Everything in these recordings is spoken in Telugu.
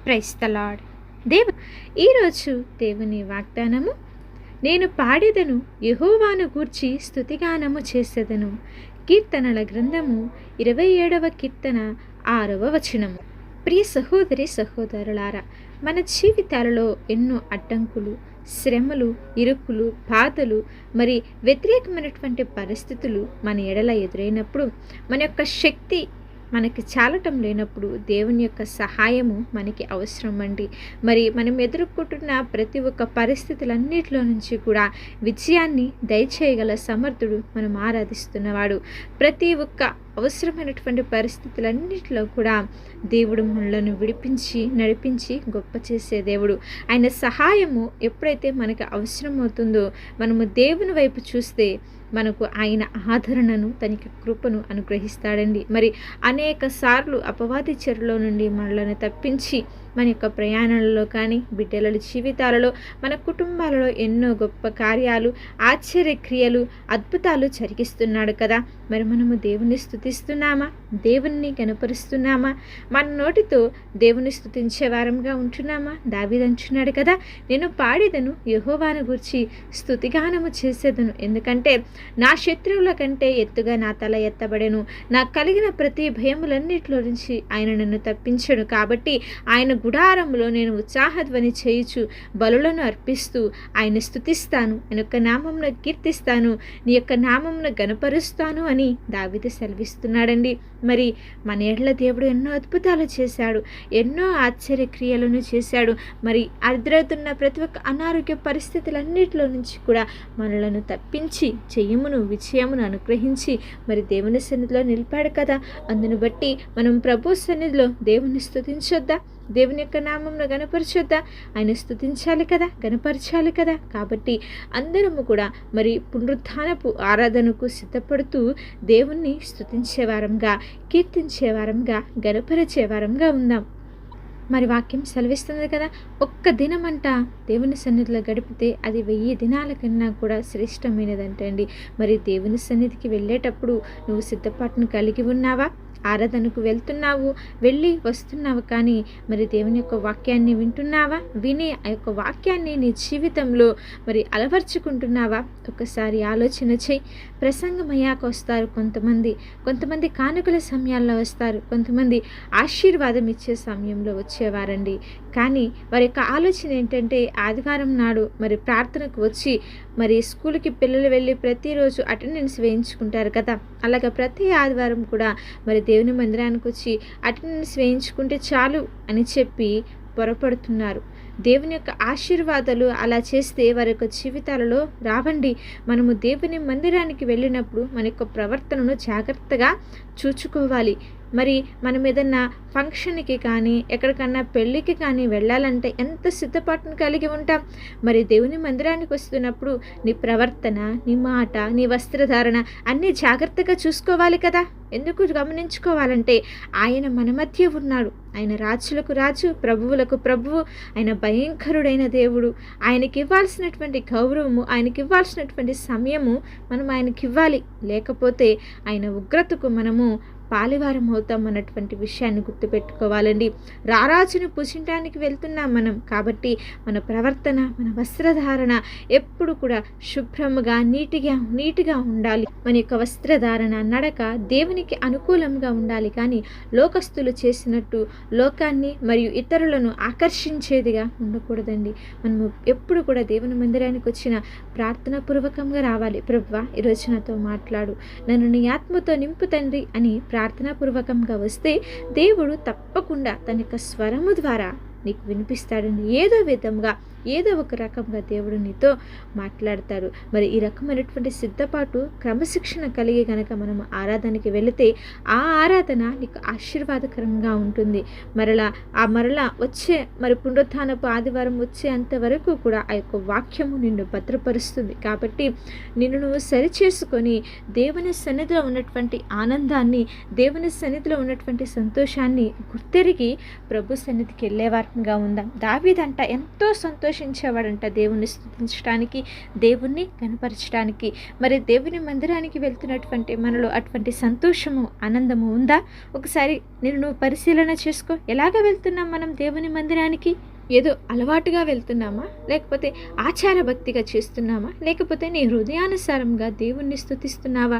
Praise the lord. ఈరోజు దేవుని వాగ్దానము, నేను పాడెదను యెహోవాను గూర్చి స్తుతిగానము చేసెదను. కీర్తనల గ్రంథము 27వ కీర్తన 6వ వచనము. ప్రియ సహోదరి సహోదరులారా, మన జీవితాలలో ఎన్నో అడ్డంకులు, శ్రమలు, ఇరుకులు, బాధలు, మరి వ్యతిరేకమైనటువంటి పరిస్థితులు మన ఎడల ఎదురైనప్పుడు, మన యొక్క శక్తి మనకి చాలటం లేనప్పుడు దేవుని యొక్క సహాయము మనకి అవసరం అండి. మరి మనం ఎదుర్కొంటున్న ప్రతి ఒక్క పరిస్థితులన్నిటిలో నుంచి కూడా విజయాన్ని దయచేయగల సమర్థుడు మనం ఆరాధిస్తున్నవాడు. ప్రతి ఒక్క అవసరమైనటువంటి పరిస్థితులన్నిటిలో కూడా దేవుడు మనలను విడిపించి నడిపించి గొప్ప చేసే దేవుడు. ఆయన సహాయము ఎప్పుడైతే మనకు అవసరమవుతుందో మనము దేవుని వైపు చూస్తే మనకు ఆయన ఆదరణను, తనకి కృపను అనుగ్రహిస్తాడండి. మరి అనేక సార్లు అపవాది చెరలో నుండి మనలను తప్పించి మన యొక్క ప్రయాణాలలో కానీ, బిడ్డల జీవితాలలో, మన కుటుంబాలలో ఎన్నో గొప్ప కార్యాలు, ఆశ్చర్యక్రియలు, అద్భుతాలు జరిగిస్తున్నాడు కదా. మరి మనము దేవుని స్తుతిస్తున్నామా? దేవుని కనపరుస్తున్నామా? మన నోటితో దేవుని స్తుతించే వారంగా ఉంటున్నామా? దావీదు అంటున్నాడు కదా, నేను పాడేదను యెహోవాను గూర్చి స్తుతిగానము చేసేదను. ఎందుకంటే నా శత్రువుల కంటే ఎత్తుగా నా తల ఎత్తబడెను. నాకు కలిగిన ప్రతి భయములన్నిటిలో నుంచి ఆయన నన్ను తప్పించను. కాబట్టి ఆయన గుడారంలో నేను ఉత్సాహధ్వని చేయుచు బలులను అర్పిస్తూ ఆయన స్తుతిస్తాను, ఆయన యొక్క నామమును కీర్తిస్తాను, నీ యొక్క నామమును గణపరుస్తాను అని దావీదు సెలవిస్తున్నాడండి. మరి మన ఎడల దేవుడు ఎన్నో అద్భుతాలు చేశాడు, ఎన్నో ఆశ్చర్యక్రియలను చేశాడు. మరి ఎదురవుతున్న ప్రతి ఒక్క అనారోగ్య పరిస్థితులన్నిటిలో నుంచి కూడా మనలను తప్పించి జయమును, విజయమును అనుగ్రహించి మరి దేవుని సన్నిధిలో నిలిపాడు కదా. అందును బట్టి మనం ప్రభు సన్నిధిలో దేవుని స్తుతించొద్దా? దేవుని యొక్క నామమును గణపరచొద్దా? ఆయన స్తుతించాలి కదా, గణపరచాలి కదా. కాబట్టి అందరము కూడా మరి పునరుత్థానపు ఆరాధనకు సిద్ధపడుతూ దేవుణ్ణి స్తుతించేవారంగా, కీర్తించేవారంగా, గణపరిచేవారంగా ఉందాం. మరి వాక్యం సెలవిస్తుంది కదా, ఒక్క దినమంట దేవుని సన్నిధిలో గడిపితే అది 1000 దినాల కన్నా కూడా శ్రేష్టమైనదంటండి. మరి దేవుని సన్నిధికి వెళ్ళేటప్పుడు నువ్వు సిద్ధపాటును కలిగి ఉన్నావా? ఆరాధనకు వెళ్తున్నావు, వెళ్ళి వస్తున్నావు, కానీ మరి దేవుని యొక్క వాక్యాన్ని వింటున్నావా? విని ఆ యొక్క వాక్యాన్ని నీ జీవితంలో మరి అలవర్చుకుంటున్నావా? ఒకసారి ఆలోచన చేయి. ప్రసంగం అయ్యాక వస్తారు కొంతమంది కానుకల సమయాల్లో వస్తారు, కొంతమంది ఆశీర్వాదం ఇచ్చే సమయంలో వచ్చేవారండి. కానీ వారి యొక్క ఆలోచన ఏంటంటే ఆదివారం నాడు మరి ప్రార్థనకు వచ్చి మరి స్కూల్కి పిల్లలు వెళ్ళి ప్రతిరోజు అటెండెన్స్ వేయించుకుంటారు కదా, అలాగే ప్రతి ఆదివారం కూడా మరి దేవుని మందిరానికి వచ్చి అటెండెన్స్ వేయించుకుంటే చాలు అని చెప్పి పొరపడుతున్నారు. దేవుని యొక్క ఆశీర్వాదాలు అలా చేస్తే వారి యొక్క జీవితాలలో రావండి. మనము దేవుని మందిరానికి వెళ్ళినప్పుడు మన యొక్క ప్రవర్తనను జాగ్రత్తగా చూచుకోవాలి. మరి మనం ఏదన్నా ఫంక్షన్కి కానీ, ఎక్కడికన్నా పెళ్ళికి కానీ వెళ్ళాలంటే ఎంత సిద్ధపాటును కలిగి ఉంటాం. మరి దేవుని మందిరానికి వస్తున్నప్పుడు నీ ప్రవర్తన, నీ మాట, నీ వస్త్రధారణ అన్నీ జాగ్రత్తగా చూసుకోవాలి కదా. ఎందుకు గమనించుకోవాలంటే ఆయన మన మధ్య ఉన్నాడు. ఆయన రాజులకు రాజు, ప్రభువులకు ప్రభువు. ఆయన భయంకరుడైన దేవుడు. ఆయనకి ఇవ్వాల్సినటువంటి గౌరవము, ఆయనకి ఇవ్వాల్సినటువంటి సమయము మనం ఆయనకి ఇవ్వాలి. లేకపోతే ఆయన ఉగ్రతకు మనము పాలివారం అవుతాం అన్నటువంటి విషయాన్ని గుర్తుపెట్టుకోవాలండి. రారాజును పూజించడానికి వెళ్తున్నాం మనం. కాబట్టి మన ప్రవర్తన, మన వస్త్రధారణ ఎప్పుడు కూడా శుభ్రముగా, నీటిగా ఉండాలి. మన యొక్క వస్త్రధారణ, నడక దేవునికి అనుకూలంగా ఉండాలి. కానీ లోకస్తులు చేసినట్టు లోకాన్ని మరియు ఇతరులను ఆకర్షించేదిగా ఉండకూడదండి. మనము ఎప్పుడు కూడా దేవుని మందిరానికి వచ్చిన ప్రార్థనాపూర్వకంగా రావాలి. ప్రభువా, ఈరోజు నాతో మాట్లాడు, నన్ను నీ ఆత్మతో నింపు తండ్రి అని ప్రార్థనాపూర్వకంగా వస్తే దేవుడు తప్పకుండా తన యొక్క స్వరము ద్వారా నీకు వినిపిస్తాడండి. ఏదో విధంగా, ఏదో ఒక రకంగా దేవుడు నీతో మాట్లాడతాడు. మరి ఈ రకమైనటువంటి సిద్ధపాటు, క్రమశిక్షణ కలిగి కనుక మనం ఆరాధనకి వెళితే ఆ ఆరాధన నీకు ఆశీర్వాదకరంగా ఉంటుంది. మరలా వచ్చే మరి పునరుత్థానపు ఆదివారం వచ్చే అంతవరకు కూడా ఆ యొక్క వాక్యము నిన్ను భద్రపరుస్తుంది. కాబట్టి నిన్ను నువ్వు సరిచేసుకొని దేవుని సన్నిధిలో ఉన్నటువంటి ఆనందాన్ని, దేవుని సన్నిధిలో ఉన్నటువంటి సంతోషాన్ని గుర్తెరిగి ప్రభు సన్నిధికి వెళ్ళేవారు. వారంగా ఉందాం. దావీదంట ఎంతో సంతోషించేవాడంట దేవుణ్ణి స్తుతించడానికి, దేవుణ్ణి కనపరచడానికి. మరి దేవుని మందిరానికి వెళ్తున్నటువంటి మనలో అటువంటి సంతోషము, ఆనందము ఉందా? ఒకసారి నువ్వు పరిశీలన చేసుకో. ఎలాగ వెళ్తున్నాం మనం దేవుని మందిరానికి? ఏదో అలవాటుగా వెళ్తున్నామా, లేకపోతే ఆచార భక్తిగా చేస్తున్నామా, లేకపోతే నీ హృదయానుసారంగా దేవుణ్ణి స్తుతిస్తున్నావా?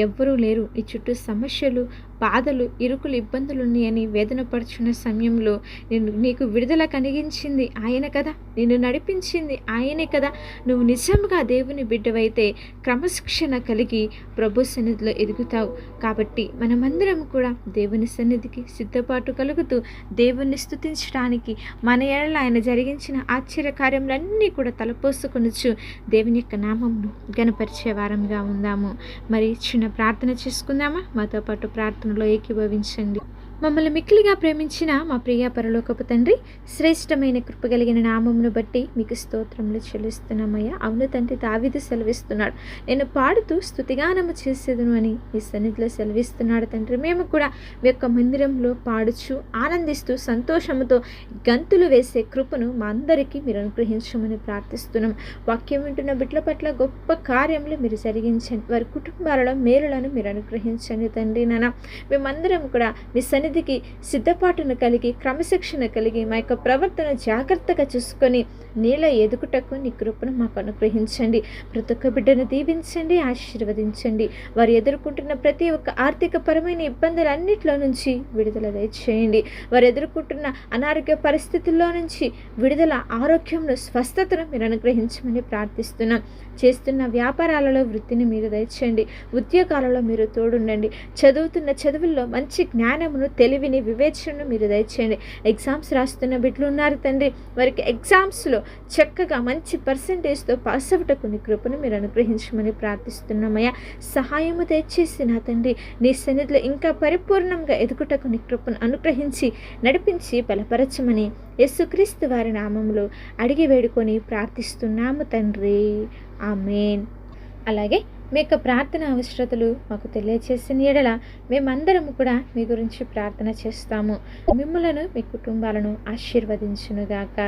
ఎవ్వరూ లేరు. నీ చుట్టూ సమస్యలు, బాధలు, ఇరుకులు, ఇబ్బందులు ఉన్నాయని వేదన పడుచున్న సమయంలో నీకు విడుదల కలిగించింది ఆయన కదా, నిన్ను నడిపించింది ఆయనే కదా. నువ్వు నిజంగా దేవుని బిడ్డవైతే క్రమశిక్షణ కలిగి ప్రభు సన్నిధిలో ఎదుగుతావు. కాబట్టి మనమందరం కూడా దేవుని సన్నిధికి సిద్ధపాటు కలుగుతూ దేవుణ్ణి స్తుతించడానికి, మన ఏళ్ళ ఆయన జరిగించిన ఆశ్చర్య కార్యములన్నీ కూడా తలపోసుకొనొచ్చు దేవుని యొక్క నామమును గణపరిచే వారంగా ఉందాము. మరి చిన్న ప్రార్థన చేసుకుందామా? మాతో పాటు ప్రార్థనలో ఏకీభవించండి. మమ్మల్ని మిక్కిలిగా ప్రేమించిన మా ప్రియ పరలోకపు తండ్రి, శ్రేష్టమైన కృప కలిగిన నామమును బట్టి మీకు స్తోత్రములు చెల్లిస్తున్నామయ్యా. అవును తండ్రి, దావీదు సెలవిస్తున్నాడు, నేను పాడుతూ స్తుతిగానము చేసేదును అని మీ సన్నిధిలో సెలవిస్తున్నాడు తండ్రి. మేము కూడా మీ యొక్క మందిరంలో పాడుచు ఆనందిస్తూ సంతోషముతో గంతులు వేసే కృపను మా అందరికీ మీరు అనుగ్రహించమని ప్రార్థిస్తున్నాం. వాక్యం వింటున్న బిడ్డల పట్ల గొప్ప కార్యములు మీరు జరిగించండి, వారి కుటుంబాలలో మేలులను మీరు అనుగ్రహించండి తండ్రి. నాన్న, మేమందరం కూడా మీ సన్నిధికి సిద్ధపాటును కలిగి, క్రమశిక్షణ కలిగి, మా యొక్క ప్రవర్తన జాగ్రత్తగా చూసుకొని నీలో ఎదుగుటకు నీ కృపను మాకు అనుగ్రహించండి. ప్రతి ఒక్క బిడ్డను దీవించండి, ఆశీర్వదించండి. వారు ఎదుర్కొంటున్న ప్రతి ఒక్క ఆర్థికపరమైన ఇబ్బందులన్నిటిలో నుంచి విడుదల దయచేయండి. వారు ఎదుర్కొంటున్న అనారోగ్య పరిస్థితుల్లో నుంచి విడుదల, ఆరోగ్యంలో స్వస్థతను మీరు అనుగ్రహించమని ప్రార్థిస్తున్నాం. చేస్తున్న వ్యాపారాలలో వృత్తిని మీరు దయచేయండి, ఉద్యోగాలలో మీరు తోడుండండి. చదువుతున్న చదువుల్లో మంచి జ్ఞానమును, తెలివిని, వివేచనను మీరు దయచేయండి. ఎగ్జామ్స్ రాస్తున్న బిడ్డలు ఉన్నారు తండ్రి, వారికి ఎగ్జామ్స్లో చక్కగా మంచి పర్సంటేజ్తో పాస్ అవ్వటకు నీ కృపను మీరు అనుగ్రహించమని ప్రార్థిస్తున్నామయ్యా. సహాయము దయచేసి నా తండ్రి, నీ సన్నిధిలో ఇంకా పరిపూర్ణంగా ఎదుగుటకు నీ కృపను అనుగ్రహించి నడిపించి బలపరచమని యేసుక్రీస్తు వారి నామములో అడిగి వేడుకొని ప్రార్థిస్తున్నాము తండ్రి. ఆమేన్. అలాగే మీ యొక్క ప్రార్థన అవసరతలు మాకు తెలియచేసిన ఎడల మేమందరము కూడా మీ గురించి ప్రార్థన చేస్తాము. మిమ్మలను, మీ కుటుంబాలను ఆశీర్వదించునుగాక.